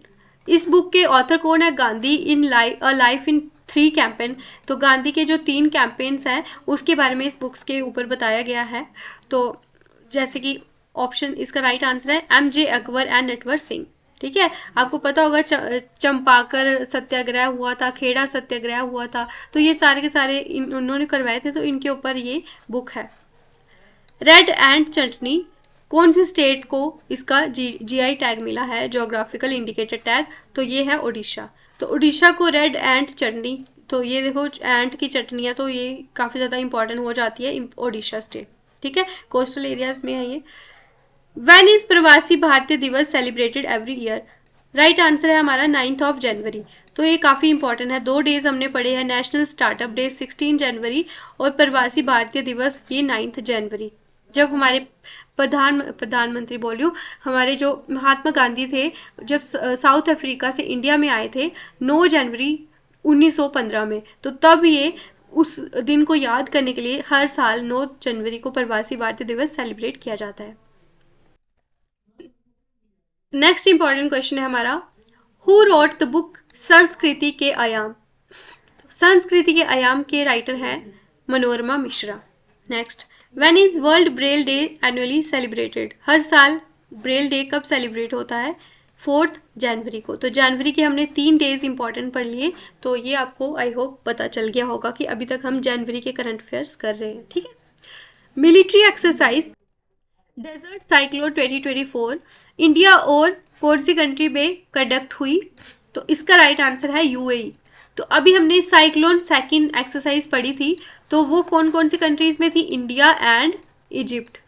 इस बुक के ऑथर कौन है? गांधी इन अ लाइफ इन 3 कैंपेन। तो गांधी के जो 3 कैंपेन्स हैं उसके बारे में इस बुक्स के ऊपर बताया गया है। तो जैसे कि ऑप्शन, इसका राइट आंसर है MJ अकबर एंड नटवर सिंह, ठीक है। आपको पता होगा चंपाकर सत्याग्रह हुआ था, खेड़ा सत्याग्रह हुआ था, तो ये सारे के सारे उन्होंने करवाए थे, तो इनके ऊपर ये बुक है। रेड एंड चटनी, कौन सी स्टेट को इसका GI टैग मिला है, जोग्राफिकल इंडिकेटर टैग? तो ये है उड़ीसा। तो उड़ीसा को रेड एंड चटनी, तो ये देखो एंट की चटनियाँ, तो ये काफ़ी ज़्यादा इंपॉर्टेंट हो जाती है उड़ीसा स्टेट, ठीक है, कोस्टल एरियाज में है ये। व्हेन इज प्रवासी भारतीय दिवस celebrated every year. Right answer है हमारा 9 जनवरी। तो ये काफ़ी इंपॉर्टेंट है। 2 डेज हमने पढ़े हैं, नेशनल स्टार्टअप डे 16 जनवरी और प्रवासी भारतीय दिवस ये 9 जनवरी। जब हमारे प्रधानमंत्री बोलियो, हमारे जो महात्मा गांधी थे, जब साउथ अफ्रीका से इंडिया में आए थे 9 जनवरी 1915 में, तो तब ये उस दिन को याद करने के लिए हर साल 9 जनवरी को प्रवासी भारतीय दिवस सेलिब्रेट किया जाता है। नेक्स्ट इंपॉर्टेंट क्वेश्चन है हमारा, हु रोट द बुक संस्कृति के आयाम। संस्कृति के आयाम के राइटर हैं Manorama Mishra. Next, when is world Braille day annually celebrated. हर साल ब्रेल डे कब सेलिब्रेट होता है? 4 जनवरी को। तो जनवरी के हमने 3 डेज इंपॉर्टेंट पढ़ लिए, तो ये आपको आई होप पता चल गया होगा कि अभी तक हम जनवरी के करंट अफेयर्स कर रहे हैं, ठीक है। Military exercise Desert Cyclone 2024 India और कौन सी कंट्री में कंडक्ट हुई? तो इसका राइट आंसर है UAE। तो अभी हमने साइक्लोन सेकंड एक्सरसाइज पढ़ी थी, तो वो कौन कौन सी कंट्रीज में थी? India and Egypt.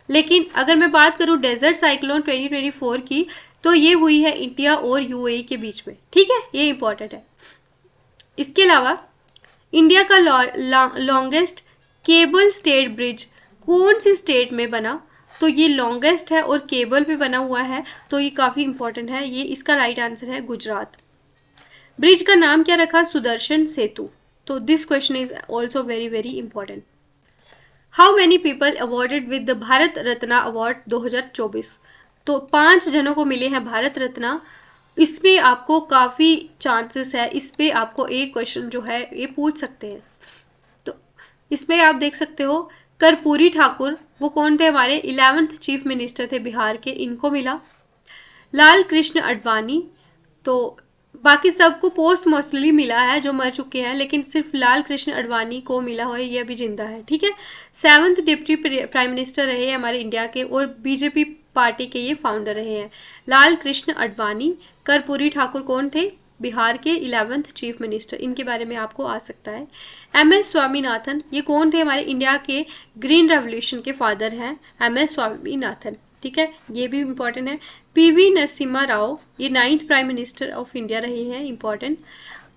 लेकिन अगर मैं बात करूँ डेजर्ट साइक्लोन 2024 की, तो ये हुई है इंडिया और UAE के बीच में, ठीक है, ये इंपॉर्टेंट है। इसके अलावा इंडिया का लॉन्गेस्ट केबल स्टेट ब्रिज कौन सी स्टेट में बना? तो ये लॉन्गेस्ट है और केबल पे बना हुआ है, तो ये काफ़ी इंपॉर्टेंट है। ये इसका राइट आंसर है गुजरात। ब्रिज का नाम क्या रखा? सुदर्शन सेतु। तो this question is also very very important. How many people awarded with the Bharat Ratna award 2024। तो 5 जनों को मिले हैं भारत रत्ना। इसमें आपको काफ़ी चांसेस है, इस पे आपको एक क्वेश्चन जो है ये पूछ सकते हैं। तो इसमें आप देख सकते हो, कर्पूरी ठाकुर, वो कौन थे? हमारे 11th चीफ मिनिस्टर थे बिहार के, इनको मिला। लाल कृष्ण आडवाणी, तो बाकी सबको पोस्ट मोस्टली मिला है जो मर चुके हैं, लेकिन सिर्फ लाल कृष्ण आडवाणी को मिला हुआ है, ये अभी जिंदा है, ठीक है। 7th डिप्टी प्राइम मिनिस्टर रहे हैं हमारे इंडिया के और बीजेपी पार्टी के ये फाउंडर रहे हैं, लाल कृष्ण आडवाणी। कर्पूरी ठाकुर कौन थे? बिहार के 11th चीफ मिनिस्टर, इनके बारे में आपको आ सकता है। MS स्वामीनाथन, ये कौन थे? हमारे इंडिया के ग्रीन रेवोल्यूशन के फादर हैं MS स्वामीनाथन, ठीक है, ये भी इंपॉर्टेंट है। PV नरसिम्हा राव, ये 9th prime minister of India रहे हैं, इंपॉर्टेंट।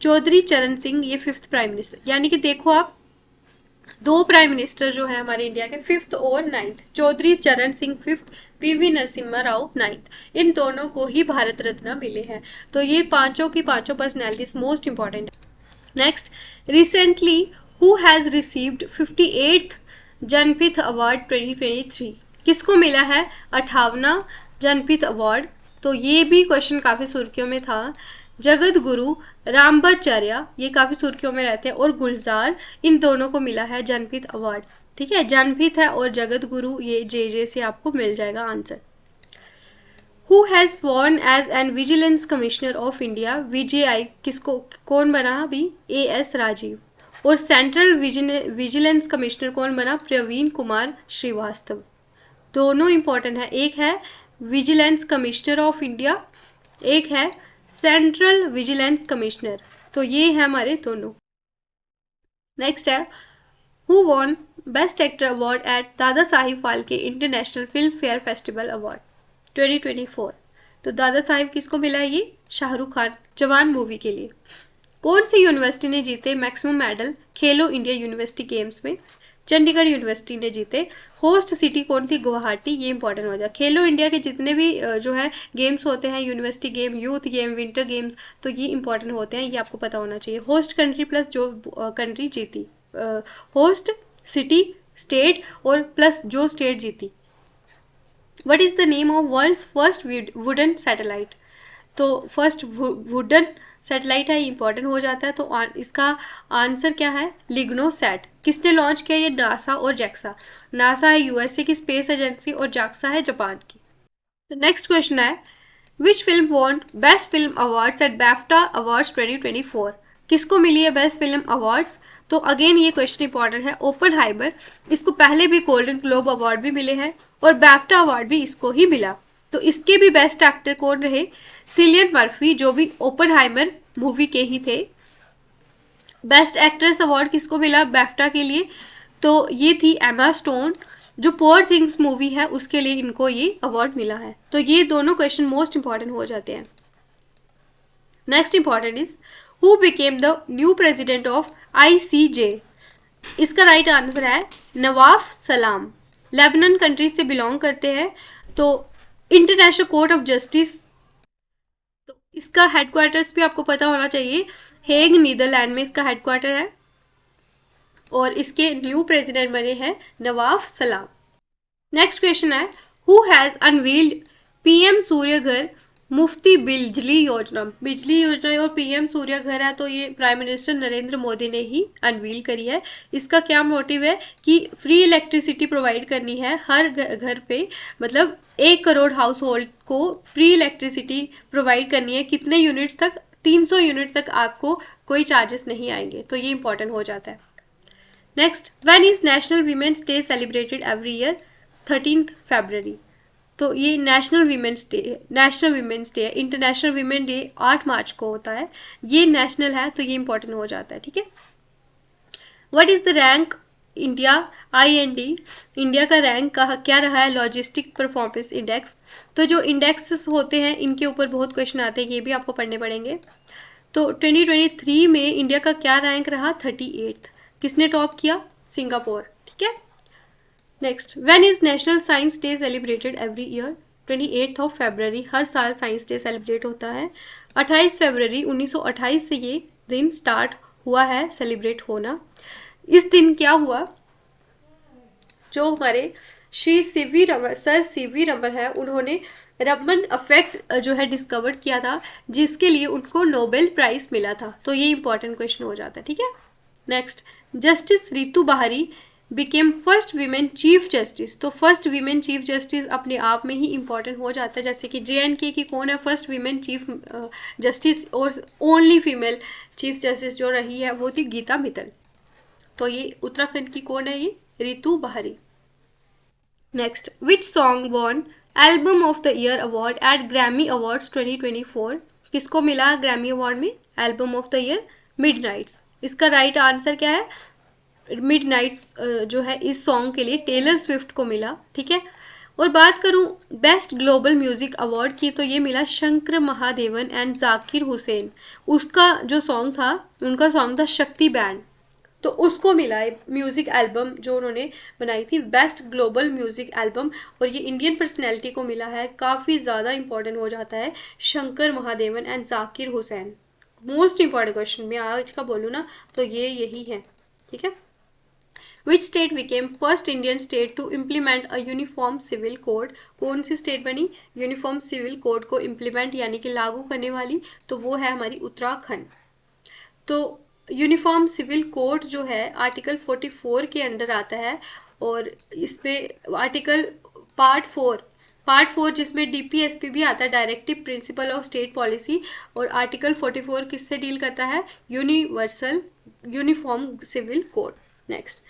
चौधरी चरण सिंह, ये 5th प्राइम मिनिस्टर। यानी कि देखो आप, 2 प्राइम मिनिस्टर जो है हमारे इंडिया के, 5th और 9th। चौधरी चरण Singh 5th, PV Narasimha Rao 9th। इन दोनों को ही भारत रत्न मिले हैं। तो ये पांचों की पांचों पर्सनैलिटीज मोस्ट इंपॉर्टेंट है। Next, recently who has received 58th Janpath award 2023 किसको मिला है? 58वां जनपथ अवार्ड। तो ये भी क्वेश्चन काफ़ी सुर्खियों में था। जगत गुरु रामभद्राचार्य ये काफ़ी सुर्खियों में रहते हैं, और गुलजार, इन दोनों को मिला है जनपथ अवार्ड। ठीक है, जनपथ है और जगत गुरु, ये जे से आपको मिल जाएगा answer. Who has sworn as an vigilance commissioner of India, VGI किसको, कौन बना अभी? एएस राजीव। और सेंट्रल विजिलेंस कमिश्नर कौन बना? प्रवीण कुमार श्रीवास्तव। दोनों इंपॉर्टेंट है, एक है विजिलेंस कमिश्नर ऑफ इंडिया, एक है सेंट्रल विजिलेंस कमिश्नर। तो ये है हमारे दोनों। नेक्स्ट है who won best actor award at Dada Saheb Phalke international film fair festival award 2024। तो दादा साहिब किसको मिला है? ये शाहरुख खान जवान मूवी के लिए। कौन सी यूनिवर्सिटी ने जीते मैक्सिमम मेडल खेलो इंडिया यूनिवर्सिटी गेम्स में? चंडीगढ़ यूनिवर्सिटी ने जीते। होस्ट सिटी कौन थी? गुवाहाटी। ये इंपॉर्टेंट हो जाए। खेलो इंडिया के जितने भी जो है गेम्स होते हैं, university game, youth game, winter games, तो ये इंपॉर्टेंट होते हैं, ये आपको पता होना चाहिए। होस्ट कंट्री प्लस जो कंट्री जीती, होस्ट सिटी स्टेट और प्लस जो स्टेट जीती। What is the name of world's first wooden satellite? तो फर्स्ट वुडन सैटेलाइट है, इंपॉर्टेंट हो जाता है। तो इसका आंसर क्या है? लिग्नोसैट। किसने लॉन्च किया? ये नासा और जैक्सा। नासा है यूएसए की स्पेस एजेंसी और जैक्सा है जापान की। तो नेक्स्ट क्वेश्चन है which film won best film awards at BAFTA awards 2024? किसको मिली है बेस्ट फिल्म अवार्ड्स? तो अगेन ये क्वेश्चन इंपॉर्टेंट है। ओपनहाइमर, इसको पहले भी गोल्डन ग्लोब अवार्ड भी मिले हैं और बैफ्टा अवार्ड भी इसको ही मिला। तो इसके भी बेस्ट एक्टर कौन रहे? सिलियन मर्फी, जो भी ओपनहाइमर मूवी के ही थे। बेस्ट एक्ट्रेस अवार्ड किसको मिला बैफ्टा के लिए? तो ये थी एमा स्टोन, जो पुअर थिंग्स मूवी है उसके लिए इनको ये अवार्ड मिला है। तो ये दोनों क्वेश्चन मोस्ट इंपॉर्टेंट हो जाते हैं। Next important is who became the new president of ICJ? इसका राइट आंसर है नवाफ सलाम। लेबनान कंट्री से बिलोंग करते हैं। तो इंटरनेशनल कोर्ट ऑफ जस्टिस, तो इसका हेडक्वार्टर्स भी आपको पता होना चाहिए, हेग नीदरलैंड में इसका हेडक्वार्टर है। और इसके न्यू प्रेसिडेंट बने हैं नवाफ सलाम। नेक्स्ट क्वेश्चन है हु हैज अनवील्ड PM सूर्य घर मुफ्ती बिजली योजना? बिजली योजना और PM सूर्य घर है, तो ये प्राइम मिनिस्टर नरेंद्र मोदी ने ही अनवील करी है। इसका क्या मोटिव है कि फ्री इलेक्ट्रिसिटी प्रोवाइड करनी है हर घर पे, मतलब 1 करोड़ हाउस होल्ड को फ्री इलेक्ट्रिसिटी प्रोवाइड करनी है। कितने यूनिट्स तक? 300 यूनिट तक आपको कोई चार्जेस नहीं आएंगे। तो ये इंपॉर्टेंट हो जाता है। Next, when is national women's day celebrated every year? 13 फरवरी। तो ये नेशनल वीमेंस डे है। इंटरनेशनल वीमेन डे 8 मार्च को होता है। ये नेशनल है तो ये इंपॉर्टेंट हो जाता है। ठीक है। What is the rank India IND? India का रैंक क्या रहा है? Logistic performance index. तो जो इंडेक्सेस होते हैं इनके ऊपर बहुत क्वेश्चन आते हैं, ये भी आपको पढ़ने पड़ेंगे। तो 2023 में इंडिया का क्या रैंक रहा? 38th। किसने टॉप किया? सिंगापुर। ठीक है। Next, when is national science day celebrated every year? 28 फरवरी। हर साल साइंस डे सेलिब्रेट होता है। 28 फरवरी 1928 से ये दिन स्टार्ट हुआ है सेलिब्रेट होना। इस दिन क्या हुआ? जो हमारे श्री सर CV रमन है, उन्होंने रमन इफेक्ट जो है डिस्कवर किया था, जिसके लिए उनको नोबेल प्राइज मिला था। तो ये इंपॉर्टेंट क्वेश्चन हो जाता है। ठीक है। नेक्स्ट, जस्टिस रितु बाहरी became first women chief justice. तो फर्स्ट वीमेन चीफ जस्टिस अपने आप में ही इंपॉर्टेंट हो जाता है। जैसे कि JNK की कौन है फर्स्ट वीमेन चीफ जस्टिस, और ओनली फीमेल चीफ जस्टिस जो रही है वो थी गीता मित्तल। तो ये उत्तराखंड की कौन है? ये Ritu Bahri. Next, which song won album of the year award at Grammy awards 2024? किसको मिला ग्रैमी अवार्ड में album of the year? Midnights. इसका राइट आंसर क्या है? मिडनाइट्स जो है इस सॉन्ग के लिए टेलर स्विफ्ट को मिला। ठीक है। और बात करूं बेस्ट ग्लोबल म्यूजिक अवार्ड की, तो ये मिला शंकर महादेवन एंड जाकिर हुसैन। उसका जो सॉन्ग था, उनका सॉन्ग था शक्ति बैंड, तो उसको मिला है म्यूजिक एल्बम जो उन्होंने बनाई थी, बेस्ट ग्लोबल म्यूजिक एल्बम। और ये इंडियन पर्सनैलिटी को मिला है। काफ़ी ज़्यादा इंपॉर्टेंट हो जाता है Shankar Mahadevan and Zakir Hussain. Most important question मैं आज का बोलूँ ना तो ये यही है। ठीक है। Which state became first Indian state to implement a uniform civil code? कौन सी स्टेट बनी यूनिफॉर्म सिविल कोड को इम्प्लीमेंट यानी कि लागू करने वाली? तो वो है हमारी उत्तराखंड। तो यूनिफॉर्म सिविल कोड जो है आर्टिकल 44 के अंडर आता है, और इस पे आर्टिकल पार्ट फोर जिसमें डीपीएसपी भी आता है, directive principle of state policy, और आर्टिकल 44 किससे डील करता है? Uniform civil code. Next,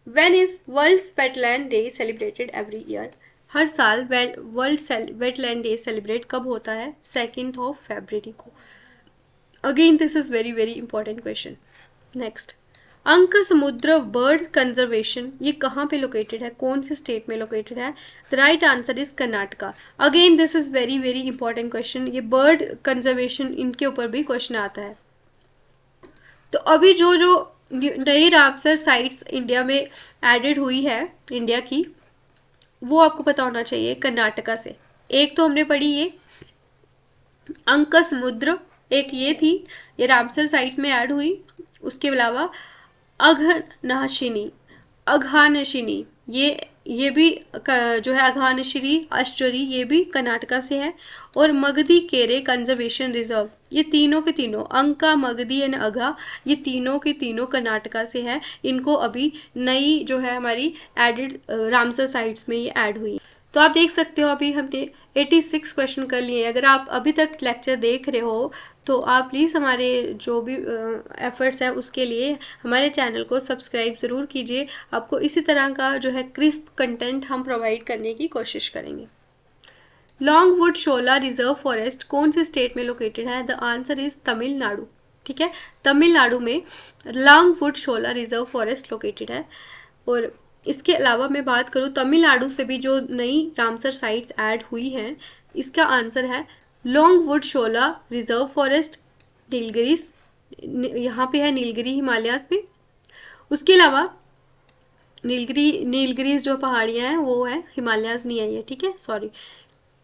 when is world wetland day celebrated every year? हर साल वर्ल्ड वेटलैंड डे सेलिब्रेट कब होता है? 2 फरवरी को। Again this is very very important question. Next, अंक समुद्र बर्ड कंजर्वेशन ये कहाँ पे लोकेटेड है? कौन से स्टेट में लोकेटेड है? The right answer is Karnataka. Again this is very very important question. ये बर्ड कंजर्वेशन इनके ऊपर भी क्वेश्चन आता है। तो अभी जो जो नई रामसर साइट्स इंडिया में एडेड हुई है इंडिया की, वो आपको पता होना चाहिए कर्नाटका से। एक तो हमने पढ़ी ये अंक समुद्र, एक ये थी, ये रामसर साइट्स में ऐड हुई। उसके अलावा अघानशिनी ये भी जो है अघानशिरी अश्चरी ये भी कर्नाटका से है। और मगधी केरे कंजर्वेशन रिजर्व, ये तीनों के तीनों अंका, मगधी एंड अघा, ये तीनों के तीनों कर्नाटका से है। इनको अभी नई जो है हमारी एडेड रामसर साइट्स में ये ऐड हुई। तो आप देख सकते हो अभी हमने 86 क्वेश्चन कर लिए। अगर आप अभी तक लेक्चर देख रहे हो तो आप प्लीज़ हमारे जो भी एफर्ट्स हैं उसके लिए हमारे चैनल को सब्सक्राइब ज़रूर कीजिए। आपको इसी तरह का जो है क्रिस्प कंटेंट हम प्रोवाइड करने की कोशिश करेंगे। लॉन्गवुड शोला रिजर्व फॉरेस्ट कौन से स्टेट में लोकेटेड है? The answer is Tamil Nadu. ठीक है, तमिलनाडु में लॉन्गवुड शोला रिजर्व फॉरेस्ट लोकेटेड है। और इसके अलावा मैं बात करूँ तमिलनाडु से भी जो नई रामसर साइट्स ऐड हुई हैं, इसका आंसर है लॉन्गवुड शोला रिजर्व फॉरेस्ट, नीलगिरीज, यहाँ पे है नीलगिरी हिमालयाज पे। उसके अलावा नीलगिरीज जो पहाड़ियाँ हैं वो है हिमालयाज नहीं है ये, ठीक है, सॉरी।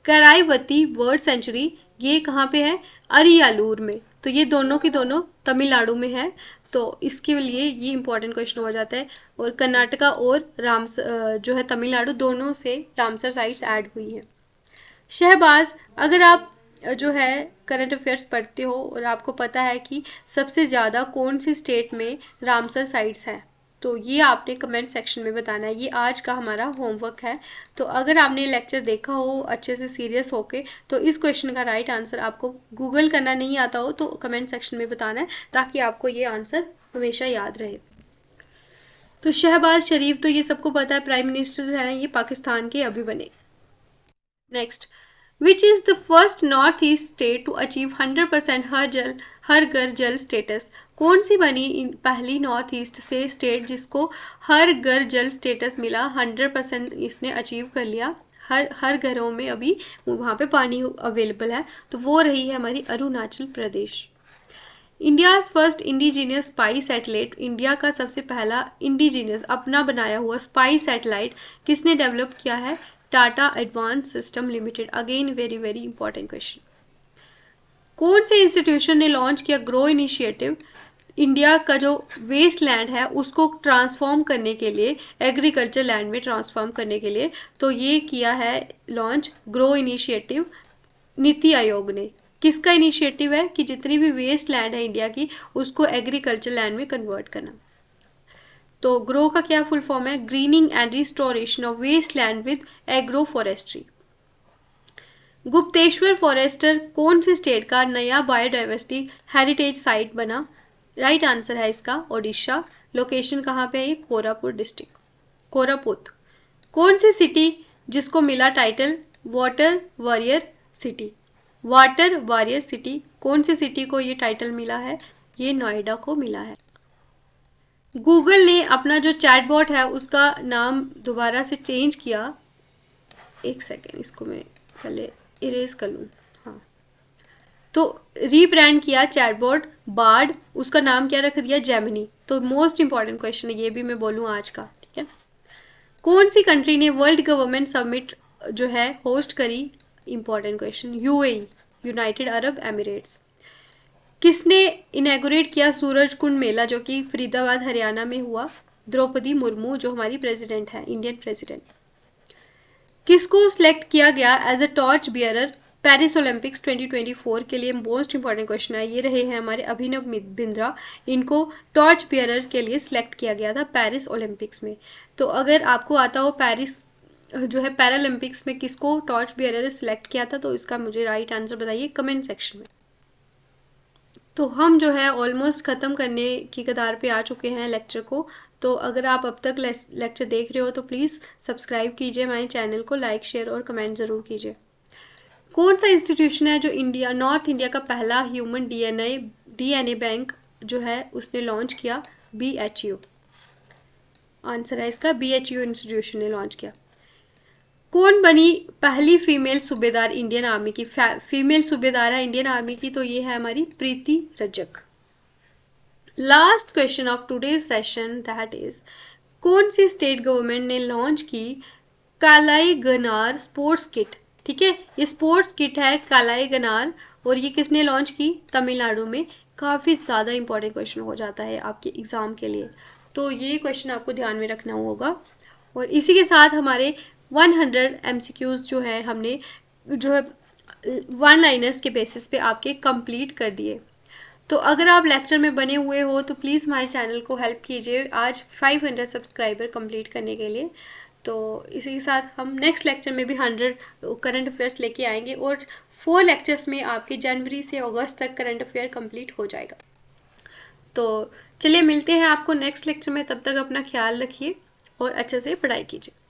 कराईवती बर्ड सेंचुरी ये कहाँ पे है? अरियालूर में। तो ये दोनों की दोनों तमिलनाडु में है, तो इसके लिए ये इंपॉर्टेंट क्वेश्चन हो जाता है। और कर्नाटका और जो है तमिलनाडु दोनों से रामसर साइट्स ऐड हुई हैं। शहबाज, अगर आप जो है करंट अफेयर्स पढ़ते हो और आपको पता है कि सबसे ज़्यादा कौन सी स्टेट में रामसर साइट्स हैं, तो ये आपने कमेंट सेक्शन में बताना है। ये आज का हमारा होमवर्क है। तो अगर आपने लेक्चर देखा हो अच्छे से सीरियस होके, तो इस क्वेश्चन का राइट आंसर आपको गूगल करना नहीं आता हो तो कमेंट सेक्शन में बताना है, ताकि आपको ये आंसर हमेशा याद रहे। तो शहबाज शरीफ तो ये सबको पता है, प्राइम मिनिस्टर हैं, ये पाकिस्तान के अभी बने। Next, which is the first north east state to achieve 100% Har Ghar Jal status? कौन सी बनी पहली नॉर्थ ईस्ट से स्टेट जिसको हर घर जल स्टेटस मिला? 100% इसने अचीव कर लिया, हर घरों में अभी वहाँ पे पानी अवेलेबल है। तो वो रही है हमारी Arunachal Pradesh. India's first indigenous spy satellite, India का सबसे पहला इंडिजीनियस अपना बनाया हुआ स्पाई सैटेलाइट किसने डेवलप किया है? Tata advance system limited. Again very very important question. कौन से इंस्टीट्यूशन ने लॉन्च किया ग्रो इनिशिएटिव? इंडिया का जो वेस्ट लैंड है उसको ट्रांसफॉर्म करने के लिए, एग्रीकल्चर लैंड में ट्रांसफॉर्म करने के लिए, तो ये किया है launch grow initiative NITI Aayog ने। किसका इनिशिएटिव है कि जितनी भी वेस्ट लैंड है इंडिया की उसको एग्रीकल्चर लैंड में कन्वर्ट करना। तो ग्रो का क्या फुल फॉर्म है? Greening and restoration of waste land with agro forestry. Gupteswar forester कौन से स्टेट का नया बायोडाइवर्सिटी हेरिटेज साइट बना? राइट आंसर है इसका ओडिशा। लोकेशन कहाँ पे है ये? कोरापुट डिस्ट्रिक्ट, कोरापुट। कौन सी सिटी जिसको मिला title water warrior city? Water warrior city, कौन सी सिटी को ये टाइटल मिला है? ये नोएडा को मिला है। गूगल ने अपना जो चैटबॉट है उसका नाम दोबारा से चेंज किया। एक सेकेंड, इसको मैं पहले इरेज कर लूँ। हाँ, तो रीब्रांड किया चैटबॉट बार्ड, उसका नाम क्या रख दिया? जेमिनी। तो मोस्ट इंपॉर्टेंट क्वेश्चन है, ये भी मैं बोलूँ आज का, ठीक है। कौन सी कंट्री ने वर्ल्ड गवर्नमेंट समिट जो है होस्ट करी? Important question. UAE, United Arab Emirates. किसने इनैगोरेट किया सूरज कुंड मेला जो कि फरीदाबाद हरियाणा में हुआ? द्रौपदी मुर्मू जो हमारी प्रेसिडेंट है, इंडियन प्रेसिडेंट। किसको सिलेक्ट किया गया as a torch bearer Paris Olympics 2024 के लिए? मोस्ट इंपॉर्टेंट क्वेश्चन है। ये रहे हैं हमारे अभिनव बिंद्रा, इनको टॉर्च बियरर के लिए सिलेक्ट किया गया था पेरिस ओलंपिक्स में। तो अगर आपको आता हो पेरिस जो है पैरालंपिक्स में किसको टॉर्च बियरर सिलेक्ट किया था, तो इसका मुझे राइट आंसर बताइए कमेंट सेक्शन में। तो हम जो है ऑलमोस्ट ख़त्म करने की कतार पे आ चुके हैं लेक्चर को। तो अगर आप अब तक लेक्चर देख रहे हो तो प्लीज़ सब्सक्राइब कीजिए हमारे चैनल को, लाइक शेयर और कमेंट ज़रूर कीजिए। कौन सा इंस्टीट्यूशन है जो नॉर्थ इंडिया का पहला ह्यूमन डीएनए बैंक जो है उसने लॉन्च किया? BHU आंसर है इसका, BHU इंस्टीट्यूशन ने लॉन्च किया। कौन बनी पहली फीमेल सूबेदार इंडियन आर्मी की? फीमेल सूबेदार है इंडियन आर्मी की, तो ये है हमारी Preeti Rajak. Last question of today's session that is, कौन सी स्टेट गवर्नमेंट ने लॉन्च की कालाई गनार स्पोर्ट्स किट? ठीक है, ये स्पोर्ट्स किट है कालाई गनार, और ये किसने लॉन्च की? तमिलनाडु में। काफ़ी ज़्यादा इंपॉर्टेंट क्वेश्चन हो जाता है आपके एग्ज़ाम के लिए, तो ये क्वेश्चन आपको ध्यान में रखना होगा। और इसी के साथ हमारे 100 MCQs जो है हमने जो है वन लाइनर्स के बेसिस पे आपके कंप्लीट कर दिए। तो अगर आप लेक्चर में बने हुए हो तो प्लीज़ हमारे चैनल को हेल्प कीजिए आज 500 सब्सक्राइबर कंप्लीट करने के लिए। तो इसी के साथ हम नेक्स्ट लेक्चर में भी 100 करंट अफेयर्स लेके आएंगे, और 4 लेक्चर्स में आपके जनवरी से अगस्त तक करंट अफेयर कंप्लीट हो जाएगा। तो चलिए मिलते हैं आपको नेक्स्ट लेक्चर में, तब तक अपना ख्याल रखिए और अच्छे से पढ़ाई कीजिए।